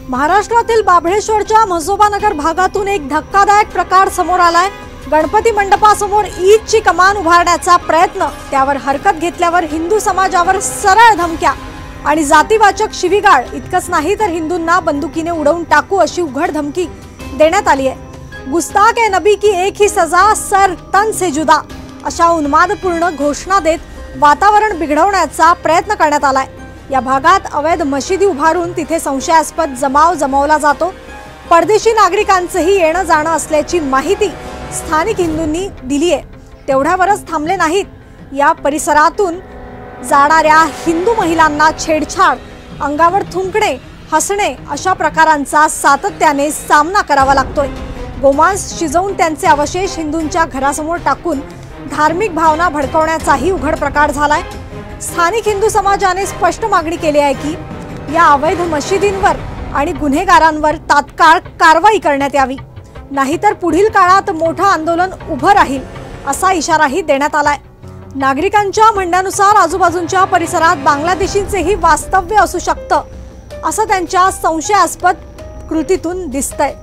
महाराष्ट्रातील बाभळेश्वरच्या म्हसोबानगर भागातून एक धक्कादायक प्रकार समोर आलाय। गणपती मंडपासमोर ईदची कमान उभारण्याचा प्रयत्न, त्यावर हरकत घेतल्यावर हिंदू समाजावर सरळ धमक्या आणि जातीवाचक शिवीगाळ। इतकंच नाही तर हिंदूंना बंदुकीने उडवून टाकू अशी उघड धमकी देण्यात आली आहे। गुस्ताख ए नबी की एक ही सजा, सर तन से जुदा अशा उन्मादपूर्ण घोषणा देत वातावरण बिघडवण्याचा प्रयत्न करण्यात आलाय। या भागात अवैध मशिदी उभारून तिथे संशयास्पद जमाव जमवला जातो। परदेशी नागरिकांचेही येणं जाणं असल्याची माहिती स्थानिक हिंदूंनी दिली आहे। तेवढ्यावरच थांबले नाहीत, या परिसरातून जाणाऱ्या हिंदू महिलांना छेडछाड, अंगावर थुंकणे, हसणे अशा प्रकारांचा सातत्याने सामना करावा लागतोय। गोमांस शिजवून त्यांचे अवशेष हिंदूंच्या घरासमोर टाकून धार्मिक भावना भडकवण्याचाही उघड प्रकार झालाय। स्थानिक हिंदू समाजाने स्पष्ट मागणी केली आहे की या अवैध मशिदींवर आणि गुन्हेगारांवर तात्काळ कारवाई करण्यात यावी, नाहीतर पुढील काळात मोठं आंदोलन उभं राहील असा इशाराही देण्यात आलाय। नागरिकांच्या म्हणण्यानुसार आजूबाजूच्या परिसरात बांगलादेशींचेही वास्तव्य असू शकतं असं त्यांच्या संशयास्पद कृतीतून दिसतंय।